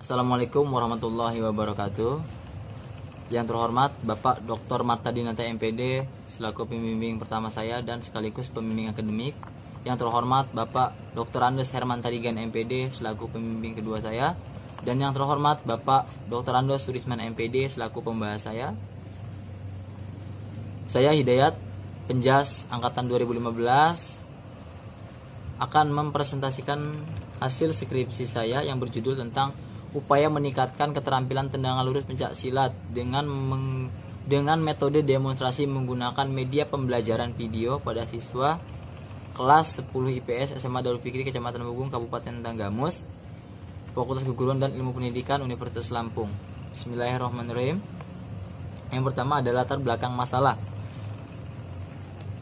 Assalamualaikum warahmatullahi wabarakatuh. Yang terhormat Bapak Dr. Martadinata MPD selaku pembimbing pertama saya dan sekaligus pembimbing akademik. Yang terhormat Bapak Dr. Andes Herman Tadigan MPD selaku pembimbing kedua saya. Dan yang terhormat Bapak Dr. Andos Surisman MPD selaku pembahas saya. Saya Hidayat, Penjas angkatan 2015, akan mempresentasikan hasil skripsi saya yang berjudul tentang upaya meningkatkan keterampilan tendangan lurus pencak silat dengan metode demonstrasi menggunakan media pembelajaran video pada siswa kelas 10 IPS SMA Darul Fikri Kecamatan Bugung Kabupaten Tanggamus, Fakultas Keguruan dan Ilmu Pendidikan Universitas Lampung. Bismillahirrahmanirrahim. Yang pertama adalah latar belakang masalah.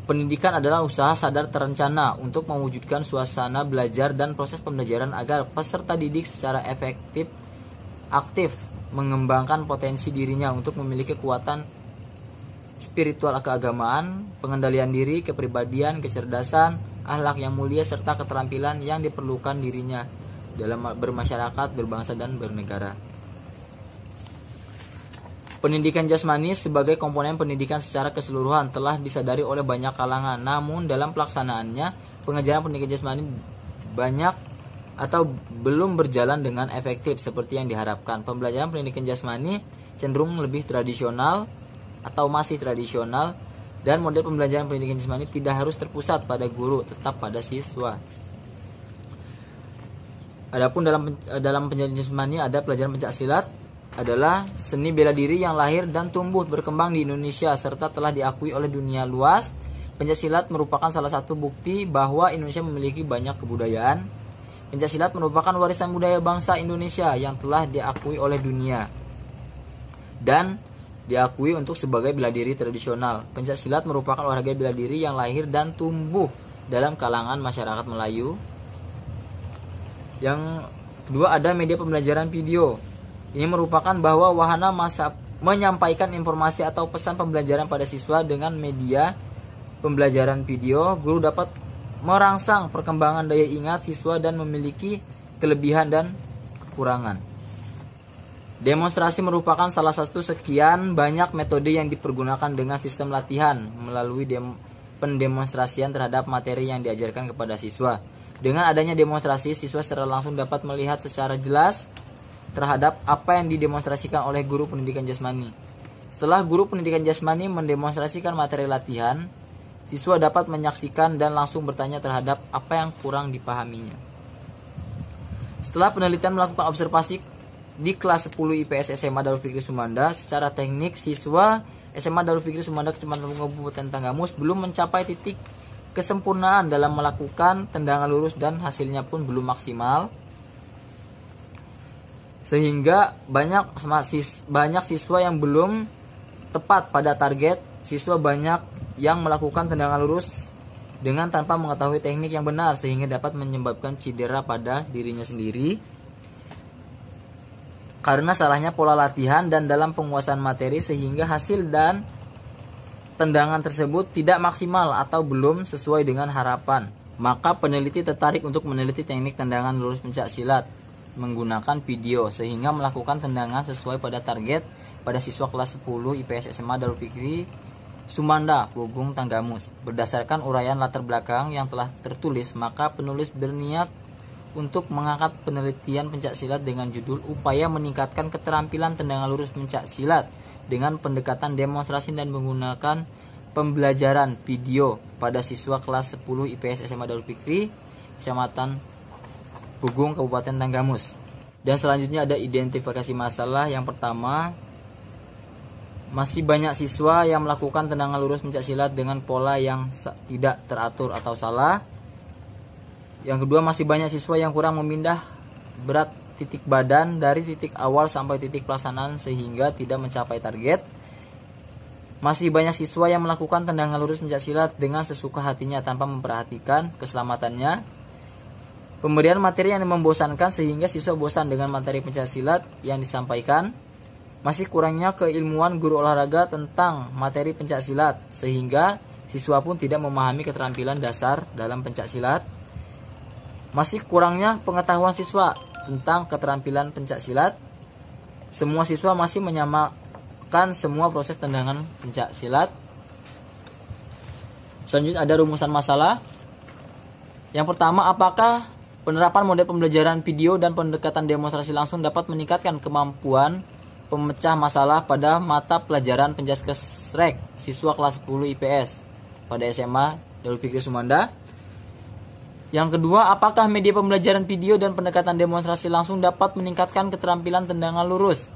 Pendidikan adalah usaha sadar terencana untuk mewujudkan suasana belajar dan proses pembelajaran agar peserta didik secara aktif mengembangkan potensi dirinya untuk memiliki kekuatan spiritual keagamaan, pengendalian diri, kepribadian, kecerdasan, akhlak yang mulia, serta keterampilan yang diperlukan dirinya dalam bermasyarakat, berbangsa, dan bernegara. Pendidikan jasmani sebagai komponen pendidikan secara keseluruhan telah disadari oleh banyak kalangan. Namun dalam pelaksanaannya, pengajaran pendidikan jasmani banyak atau belum berjalan dengan efektif seperti yang diharapkan. Pembelajaran pendidikan jasmani cenderung lebih tradisional atau masih tradisional, dan model pembelajaran pendidikan jasmani tidak harus terpusat pada guru, tetap pada siswa. Adapun dalam pendidikan jasmani ada pelajaran pencak silat, adalah seni bela diri yang lahir dan tumbuh berkembang di Indonesia serta telah diakui oleh dunia luas. Pencaksilat merupakan salah satu bukti bahwa Indonesia memiliki banyak kebudayaan. Pencaksilat merupakan warisan budaya bangsa Indonesia yang telah diakui oleh dunia dan diakui untuk sebagai bela diri tradisional. Pencaksilat merupakan olahraga bela diri yang lahir dan tumbuh dalam kalangan masyarakat Melayu. Yang kedua ada media pembelajaran video. Ini merupakan bahwa wahana menyampaikan informasi atau pesan pembelajaran pada siswa dengan media pembelajaran video. Guru dapat merangsang perkembangan daya ingat siswa dan memiliki kelebihan dan kekurangan. Demonstrasi merupakan salah satu sekian banyak metode yang dipergunakan dengan sistem latihan melalui pendemonstrasian terhadap materi yang diajarkan kepada siswa. Dengan adanya demonstrasi, siswa secara langsung dapat melihat secara jelas terhadap apa yang didemonstrasikan oleh guru pendidikan jasmani. Setelah guru pendidikan jasmani mendemonstrasikan materi latihan, siswa dapat menyaksikan dan langsung bertanya terhadap apa yang kurang dipahaminya. Setelah penelitian melakukan observasi di kelas 10 IPS SMA Darul Fikri Sumanda, secara teknik siswa SMA Darul Fikri Sumanda Kecamatan Kabupaten Tanggamus belum mencapai titik kesempurnaan dalam melakukan tendangan lurus dan hasilnya pun belum maksimal. Sehingga banyak siswa yang belum tepat pada target. Siswa banyak yang melakukan tendangan lurus dengan tanpa mengetahui teknik yang benar, sehingga dapat menyebabkan cedera pada dirinya sendiri karena salahnya pola latihan dan dalam penguasaan materi, sehingga hasil dan tendangan tersebut tidak maksimal atau belum sesuai dengan harapan. Maka peneliti tertarik untuk meneliti teknik tendangan lurus pencak silat menggunakan video, sehingga melakukan tendangan sesuai pada target pada siswa kelas 10 IPS SMA Darul Fikri Sumanda, Bugung, Tanggamus. Berdasarkan uraian latar belakang yang telah tertulis, maka penulis berniat untuk mengangkat penelitian pencak silat dengan judul upaya meningkatkan keterampilan tendangan lurus pencak silat dengan pendekatan demonstrasi dan menggunakan pembelajaran video pada siswa kelas 10 IPS SMA Darul Fikri Kecamatan Bugung, Kabupaten Tanggamus. Dan selanjutnya ada identifikasi masalah. Yang pertama, masih banyak siswa yang melakukan tendangan lurus pencak silat dengan pola yang tidak teratur atau salah. Yang kedua, masih banyak siswa yang kurang memindah berat titik badan dari titik awal sampai titik pelaksanaan sehingga tidak mencapai target. Masih banyak siswa yang melakukan tendangan lurus pencak silat dengan sesuka hatinya tanpa memperhatikan keselamatannya. Pemberian materi yang membosankan sehingga siswa bosan dengan materi pencak silat yang disampaikan. Masih kurangnya keilmuan guru olahraga tentang materi pencak silat sehingga siswa pun tidak memahami keterampilan dasar dalam pencak silat. Masih kurangnya pengetahuan siswa tentang keterampilan pencak silat. Semua siswa masih menyamakan semua proses tendangan pencak silat. Selanjutnya ada rumusan masalah. Yang pertama, apakah penerapan model pembelajaran video dan pendekatan demonstrasi langsung dapat meningkatkan kemampuan pemecah masalah pada mata pelajaran Penjaskesrek siswa kelas 10 IPS pada SMA Darul Fikri Sumanda? Yang kedua, apakah media pembelajaran video dan pendekatan demonstrasi langsung dapat meningkatkan keterampilan tendangan lurus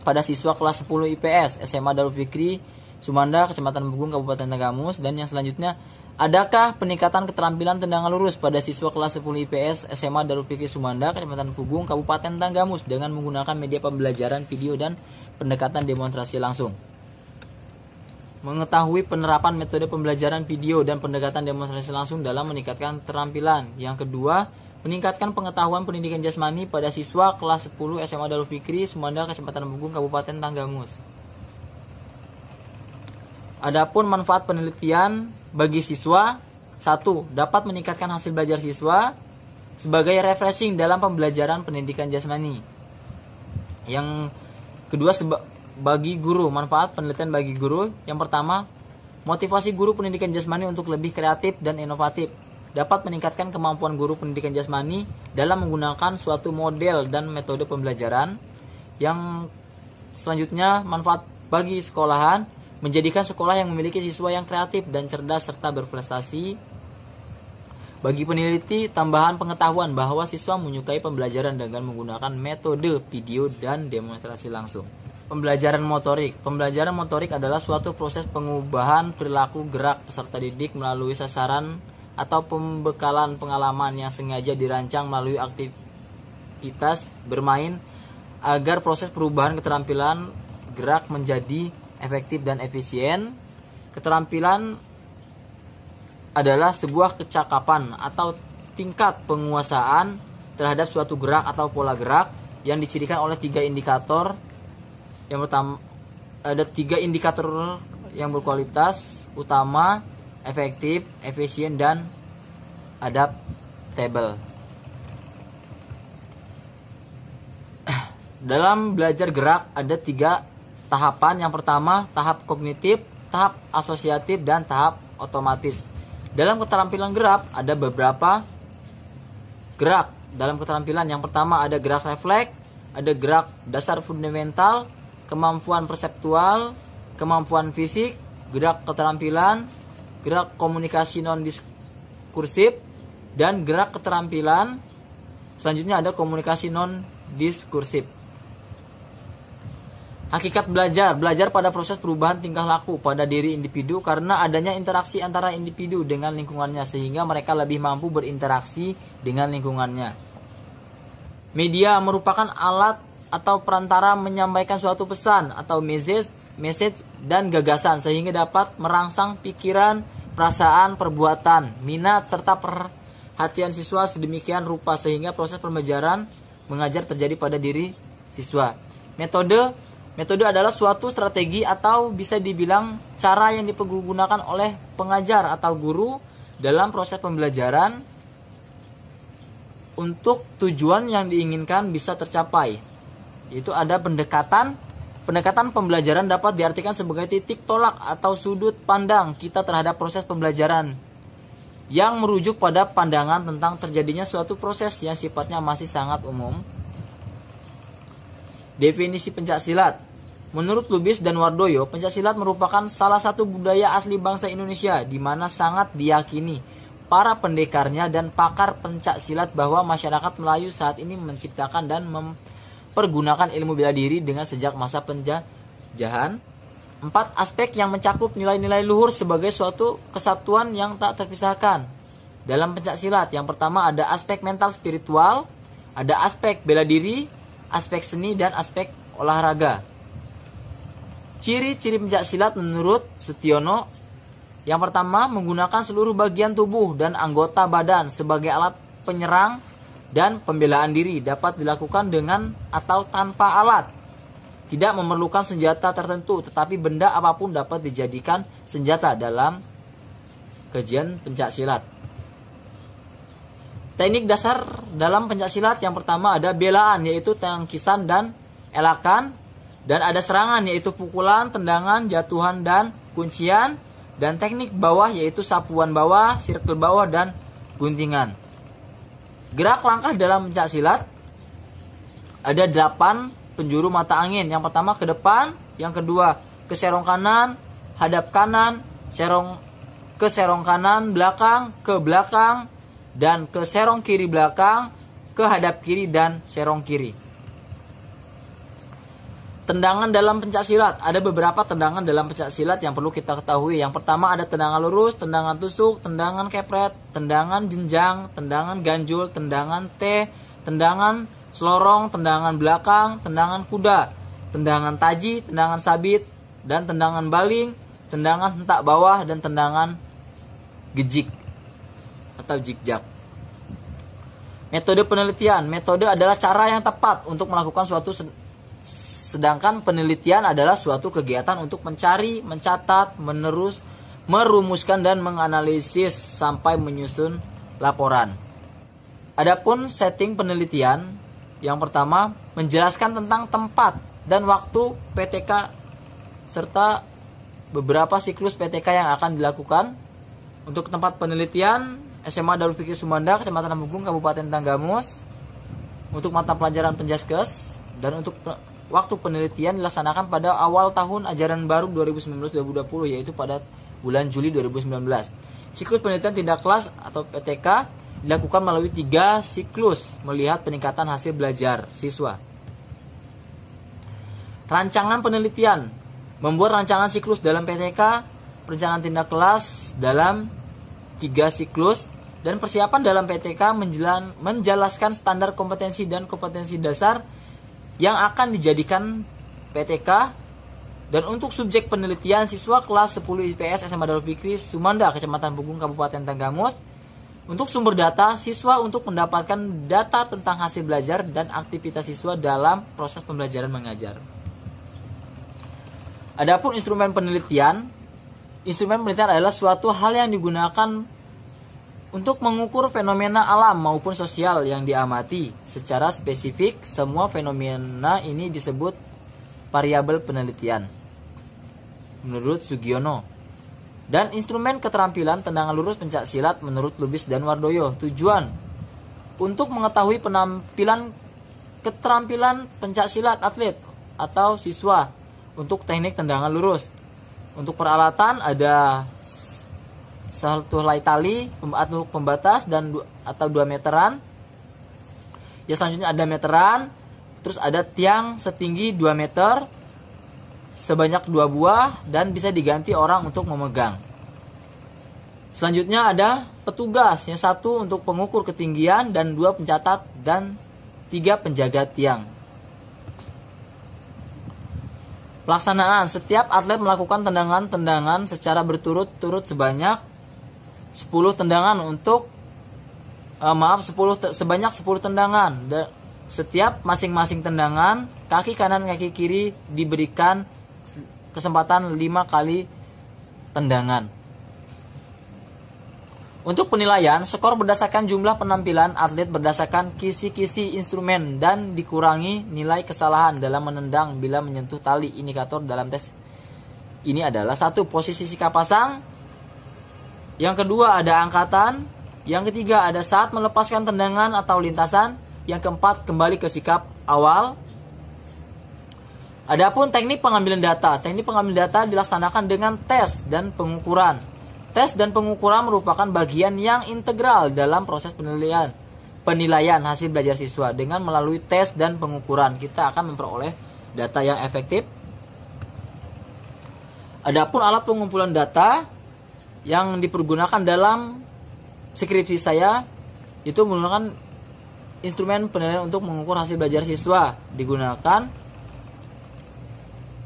pada siswa kelas 10 IPS SMA Darul Fikri Sumanda, Kecamatan Pugung, Kabupaten Tanggamus? Dan yang selanjutnya, adakah peningkatan keterampilan tendangan lurus pada siswa kelas 10 IPS SMA Darul Fikri Sumanda, Kecamatan Pugung, Kabupaten Tanggamus dengan menggunakan media pembelajaran video dan pendekatan demonstrasi langsung? Mengetahui penerapan metode pembelajaran video dan pendekatan demonstrasi langsung dalam meningkatkan keterampilan. Yang kedua, meningkatkan pengetahuan pendidikan jasmani pada siswa kelas 10 SMA Darul Fikri Sumanda, Kecamatan Pugung, Kabupaten Tanggamus. Adapun manfaat penelitian bagi siswa: 1. Dapat meningkatkan hasil belajar siswa sebagai refreshing dalam pembelajaran pendidikan jasmani. Yang kedua, bagi guru, manfaat penelitian bagi guru. Yang pertama, motivasi guru pendidikan jasmani untuk lebih kreatif dan inovatif. Dapat meningkatkan kemampuan guru pendidikan jasmani dalam menggunakan suatu model dan metode pembelajaran. Yang selanjutnya, manfaat bagi sekolahan, menjadikan sekolah yang memiliki siswa yang kreatif dan cerdas serta berprestasi. Bagi peneliti, tambahan pengetahuan bahwa siswa menyukai pembelajaran dengan menggunakan metode video dan demonstrasi langsung. Pembelajaran motorik. Pembelajaran motorik adalah suatu proses pengubahan perilaku gerak peserta didik melalui sasaran atau pembekalan pengalaman yang sengaja dirancang melalui aktivitas bermain agar proses perubahan keterampilan gerak menjadi efektif dan efisien. Keterampilan adalah sebuah kecakapan atau tingkat penguasaan terhadap suatu gerak atau pola gerak yang dicirikan oleh 3 indikator. Yang pertama, ada 3 indikator yang berkualitas utama: efektif, efisien, dan adaptable. Dalam belajar gerak ada 3 tahapan. Yang pertama, tahap kognitif, tahap asosiatif, dan tahap otomatis. Dalam keterampilan gerak ada beberapa gerak. Dalam keterampilan yang pertama ada gerak refleks, ada gerak dasar fundamental, kemampuan perseptual, kemampuan fisik, gerak keterampilan, gerak komunikasi non-diskursif, dan gerak keterampilan selanjutnya ada komunikasi non-diskursif. Hakikat belajar. Belajar pada proses perubahan tingkah laku pada diri individu karena adanya interaksi antara individu dengan lingkungannya sehingga mereka lebih mampu berinteraksi dengan lingkungannya. Media merupakan alat atau perantara menyampaikan suatu pesan atau message dan gagasan sehingga dapat merangsang pikiran, perasaan, perbuatan, minat, serta perhatian siswa sedemikian rupa sehingga proses pembelajaran mengajar terjadi pada diri siswa. Metode adalah suatu strategi atau bisa dibilang cara yang dipergunakan oleh pengajar atau guru dalam proses pembelajaran untuk tujuan yang diinginkan bisa tercapai. Itu ada pendekatan. Pendekatan pembelajaran dapat diartikan sebagai titik tolak atau sudut pandang kita terhadap proses pembelajaran yang merujuk pada pandangan tentang terjadinya suatu proses yang sifatnya masih sangat umum. Definisi pencaksilat. Menurut Lubis dan Wardoyo, pencaksilat merupakan salah satu budaya asli bangsa Indonesia di mana sangat diyakini para pendekarnya dan pakar pencaksilat bahwa masyarakat Melayu saat ini menciptakan dan mempergunakan ilmu bela diri dengan sejak masa penjajahan. 4 aspek yang mencakup nilai-nilai luhur sebagai suatu kesatuan yang tak terpisahkan. Dalam pencaksilat, yang pertama ada aspek mental spiritual, ada aspek bela diri, aspek seni, dan aspek olahraga. Ciri-ciri pencaksilat menurut Sutiono: yang pertama, menggunakan seluruh bagian tubuh dan anggota badan sebagai alat penyerang dan pembelaan diri, dapat dilakukan dengan atau tanpa alat. Tidak memerlukan senjata tertentu, tetapi benda apapun dapat dijadikan senjata dalam kajian pencaksilat. Teknik dasar dalam pencaksilat yang pertama ada belaan, yaitu tangkisan dan elakan, dan ada serangan, yaitu pukulan, tendangan, jatuhan, dan kuncian, dan teknik bawah, yaitu sapuan bawah, circle bawah, dan guntingan. Gerak langkah dalam pencaksilat ada 8 penjuru mata angin. Yang pertama ke depan, yang kedua ke serong kanan, hadap kanan, ke serong kanan belakang, ke belakang, dan ke serong kiri belakang, ke hadap kiri, dan serong kiri. Tendangan dalam pencaksilat, ada beberapa tendangan dalam pencaksilat yang perlu kita ketahui. Yang pertama ada tendangan lurus, tendangan tusuk, tendangan kepret, tendangan jenjang, tendangan ganjul, tendangan T, tendangan selorong, tendangan belakang, tendangan kuda, tendangan taji, tendangan sabit, dan tendangan baling, tendangan hentak bawah, dan tendangan gejik atau jigjak. Metode penelitian. Metode adalah cara yang tepat untuk melakukan suatu, sedangkan penelitian adalah suatu kegiatan untuk mencari, mencatat, merumuskan, dan menganalisis sampai menyusun laporan. Adapun setting penelitian, yang pertama menjelaskan tentang tempat dan waktu PTK serta beberapa siklus PTK yang akan dilakukan. Untuk tempat penelitian, SMA Darul Fikri Sumanda, Kecamatan Ampunggung, Kabupaten Tanggamus, untuk mata pelajaran Penjaskes, dan untuk waktu penelitian dilaksanakan pada awal tahun ajaran baru 2019-2020, yaitu pada bulan Juli 2019. Siklus penelitian tindak kelas atau PTK dilakukan melalui 3 siklus melihat peningkatan hasil belajar siswa. Rancangan penelitian, membuat rancangan siklus dalam PTK, perencanaan tindak kelas dalam 3 siklus, dan persiapan dalam PTK menjelaskan standar kompetensi dan kompetensi dasar yang akan dijadikan PTK. Dan untuk subjek penelitian, siswa kelas 10 IPS SMA Darul Fikri Sumanda, Kecamatan Punggung, Kabupaten Tanggamus. Untuk sumber data, siswa untuk mendapatkan data tentang hasil belajar dan aktivitas siswa dalam proses pembelajaran mengajar. Adapun instrumen penelitian adalah suatu hal yang digunakan untuk mengukur fenomena alam maupun sosial yang diamati. Secara spesifik, semua fenomena ini disebut variabel penelitian, menurut Sugiono. Dan instrumen keterampilan tendangan lurus pencaksilat menurut Lubis dan Wardoyo. Tujuan untuk mengetahui keterampilan pencaksilat atlet atau siswa untuk teknik tendangan lurus. Untuk peralatan ada satu helai tali untuk pembatas atau 2 meteran. Ya, selanjutnya ada meteran, terus ada tiang setinggi 2 meter sebanyak 2 buah dan bisa diganti orang untuk memegang. Selanjutnya ada petugas, yang 1 untuk pengukur ketinggian dan 2 pencatat dan 3 penjaga tiang. Pelaksanaan, setiap atlet melakukan tendangan-tendangan secara berturut-turut sebanyak 10 tendangan sebanyak 10 tendangan. Setiap masing-masing tendangan, kaki kanan kaki kiri diberikan kesempatan 5 kali tendangan. Untuk penilaian, skor berdasarkan jumlah penampilan atlet berdasarkan kisi-kisi instrumen dan dikurangi nilai kesalahan dalam menendang bila menyentuh tali. Indikator dalam tes ini adalah 1. Posisi sikap pasang. Yang kedua ada angkatan. Yang ketiga ada saat melepaskan tendangan atau lintasan. Yang keempat kembali ke sikap awal. Adapun teknik pengambilan data. Teknik pengambilan data dilaksanakan dengan tes dan pengukuran. Tes dan pengukuran merupakan bagian yang integral dalam proses penilaian hasil belajar siswa. Dengan melalui tes dan pengukuran, kita akan memperoleh data yang efektif. Adapun alat pengumpulan data yang dipergunakan dalam skripsi saya itu menggunakan instrumen penilaian untuk mengukur hasil belajar siswa. Digunakan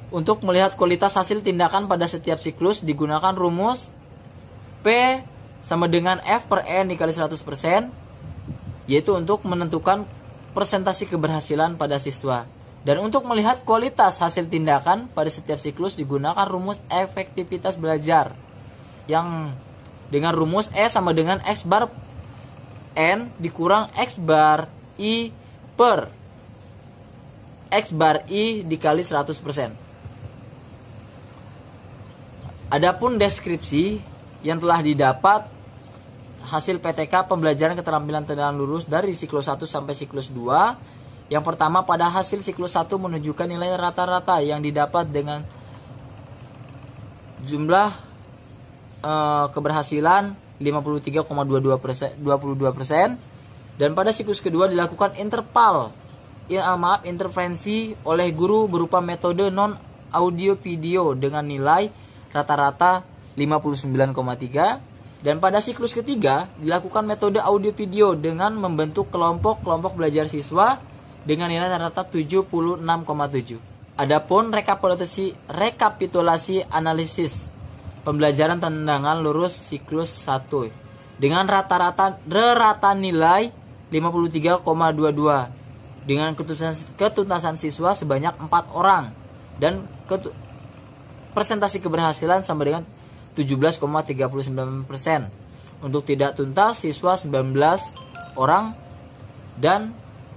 untuk melihat kualitas hasil tindakan pada setiap siklus. Digunakan rumus P sama dengan F per N dikali 100%, yaitu untuk menentukan persentase keberhasilan pada siswa. Dan untuk melihat kualitas hasil tindakan pada setiap siklus digunakan rumus efektivitas belajar, yang dengan rumus E sama dengan N dikurang X bar I per X bar I dikali 100%. Adapun deskripsi yang telah didapat hasil PTK pembelajaran keterampilan tendangan lurus dari siklus 1 sampai siklus 2. Yang pertama, pada hasil siklus 1 menunjukkan nilai rata-rata yang didapat dengan jumlah keberhasilan 53,22%, dan pada siklus kedua dilakukan intervensi oleh guru berupa metode non audio video dengan nilai rata-rata 59,3, dan pada siklus ketiga dilakukan metode audio video dengan membentuk kelompok belajar siswa dengan nilai rata-rata 76,7. Adapun rekapitulasi analisis pembelajaran tendangan lurus siklus 1 dengan rata nilai 53,22 dengan ketuntasan siswa sebanyak 4 orang dan persentase keberhasilan sama dengan 17,39%. Untuk tidak tuntas siswa 19 orang dan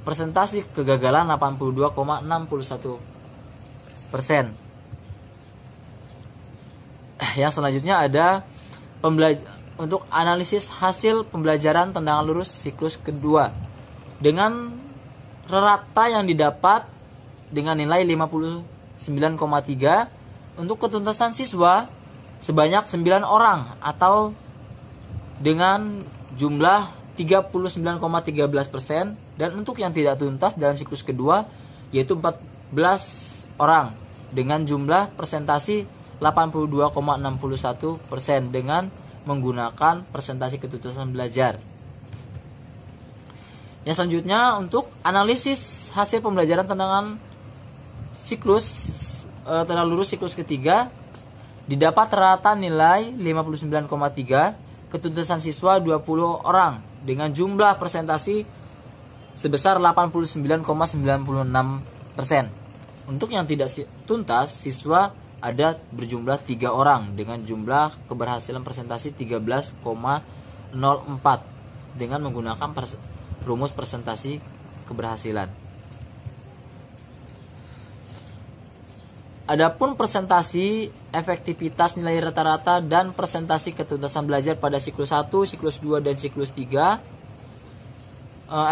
persentase kegagalan 82,61%. Yang selanjutnya ada untuk analisis hasil pembelajaran tendangan lurus siklus kedua dengan rata yang didapat dengan nilai 59,3 untuk ketuntasan siswa sebanyak 9 orang atau dengan jumlah 39,13%, dan untuk yang tidak tuntas dalam siklus kedua yaitu 14 orang dengan jumlah persentasi 82,61% dengan menggunakan persentase ketuntasan belajar. Yang selanjutnya untuk analisis hasil pembelajaran tendangan tendangan lurus siklus ketiga didapat rata nilai 59,3, ketuntasan siswa 20 orang dengan jumlah persentasi sebesar 89,96%. Untuk yang tidak tuntas siswa ada berjumlah 3 orang dengan jumlah keberhasilan presentasi 13,04 dengan menggunakan rumus presentasi keberhasilan. Adapun presentasi efektivitas nilai rata-rata dan presentasi ketuntasan belajar pada siklus 1, siklus 2, dan siklus 3.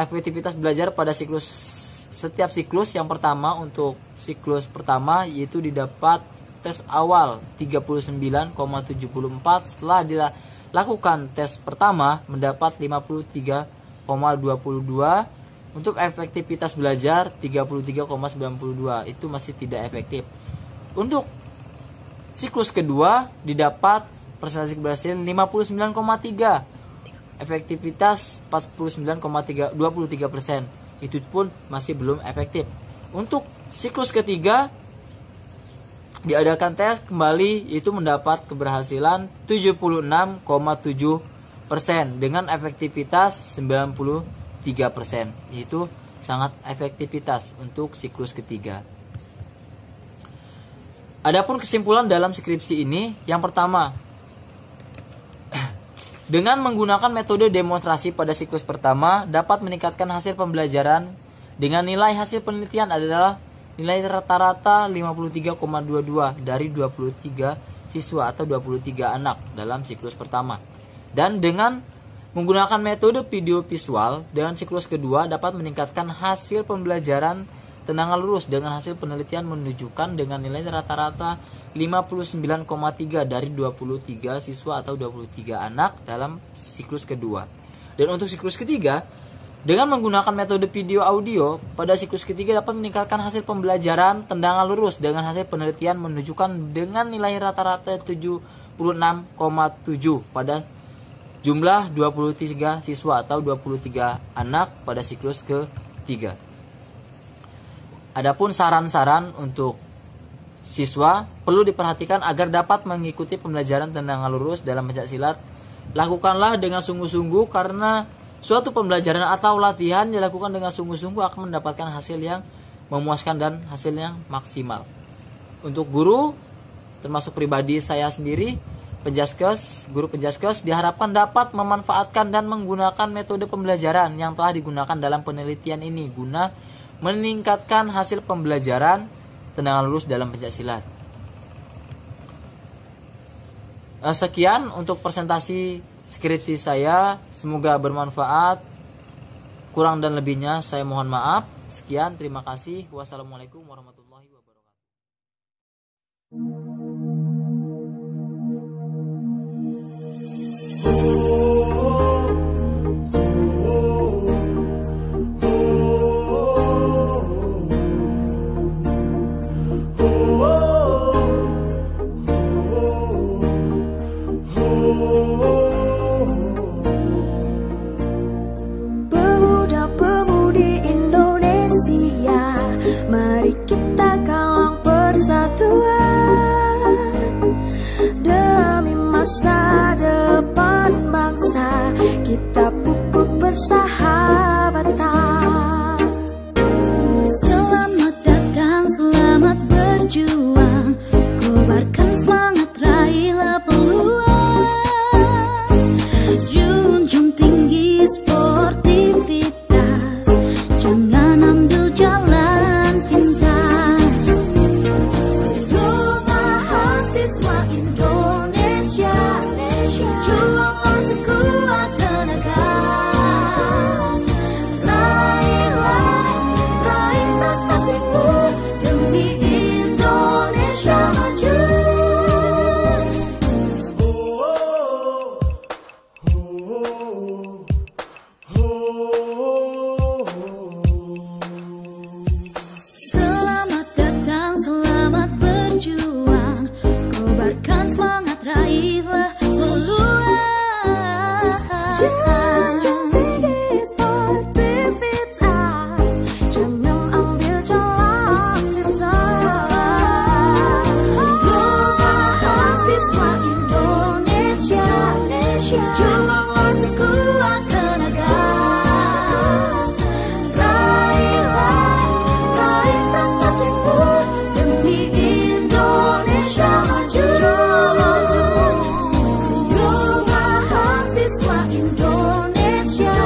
Efektivitas belajar pada setiap siklus yang pertama, untuk siklus pertama yaitu didapat tes awal 39,74, setelah dilakukan tes pertama mendapat 53,22, untuk efektivitas belajar 33,92, itu masih tidak efektif. Untuk siklus kedua didapat presentasi keberhasilan 59,3, efektivitas 49,23%, itu pun masih belum efektif. Untuk siklus ketiga diadakan tes kembali, itu mendapat keberhasilan 76,7% dengan efektivitas 93%. Itu sangat efektivitas untuk siklus ketiga. Adapun kesimpulan dalam skripsi ini, yang pertama, dengan menggunakan metode demonstrasi pada siklus pertama dapat meningkatkan hasil pembelajaran dengan nilai hasil penelitian adalah nilai rata-rata 53,22 dari 23 siswa atau 23 anak dalam siklus pertama. Dan dengan menggunakan metode video visual dengan siklus kedua dapat meningkatkan hasil pembelajaran tendangan lurus dengan hasil penelitian menunjukkan dengan nilai rata-rata 59,3 dari 23 siswa atau 23 anak dalam siklus kedua. Dan untuk siklus ketiga, dengan menggunakan metode video audio pada siklus ketiga dapat meningkatkan hasil pembelajaran tendangan lurus dengan hasil penelitian menunjukkan dengan nilai rata-rata 76,7 pada jumlah 23 siswa atau 23 anak pada siklus ketiga. Adapun saran-saran untuk siswa perlu diperhatikan agar dapat mengikuti pembelajaran tendangan lurus dalam pencaksilat. Lakukanlah dengan sungguh-sungguh karena suatu pembelajaran atau latihan dilakukan dengan sungguh-sungguh akan mendapatkan hasil yang memuaskan dan hasil yang maksimal. Untuk guru, termasuk pribadi saya sendiri, guru penjaskes diharapkan dapat memanfaatkan dan menggunakan metode pembelajaran yang telah digunakan dalam penelitian ini guna meningkatkan hasil pembelajaran tendangan lurus dalam pencaksilat. Sekian untuk presentasi skripsi saya, semoga bermanfaat. Kurang dan lebihnya saya mohon maaf. Sekian, terima kasih. Wassalamualaikum warahmatullahi wabarakatuh. Pemuda-pemudi Indonesia, mari kita galang persatuan demi masa depan bangsa, kita pupuk persahabatan. Selamat datang, selamat berjuang, kobarkan semangat, raihlah peluang, junjung tinggi sportivitas, jangan ambil jalan pintas. Mahasiswa Indonesia, juanglah sekuat tenaga, raih prestasimu demi Indonesia maju. Selamat datang, selamat berjuang, kobarkan semangat, raihlah peluang. Junjung tinggi sportivitas, jangan ambil jalan pintas. Mahasiswa Indonesia, juanglah sekuat tenaga, raih prestasimu demi Indonesia maju. Mahasiswa Indonesia,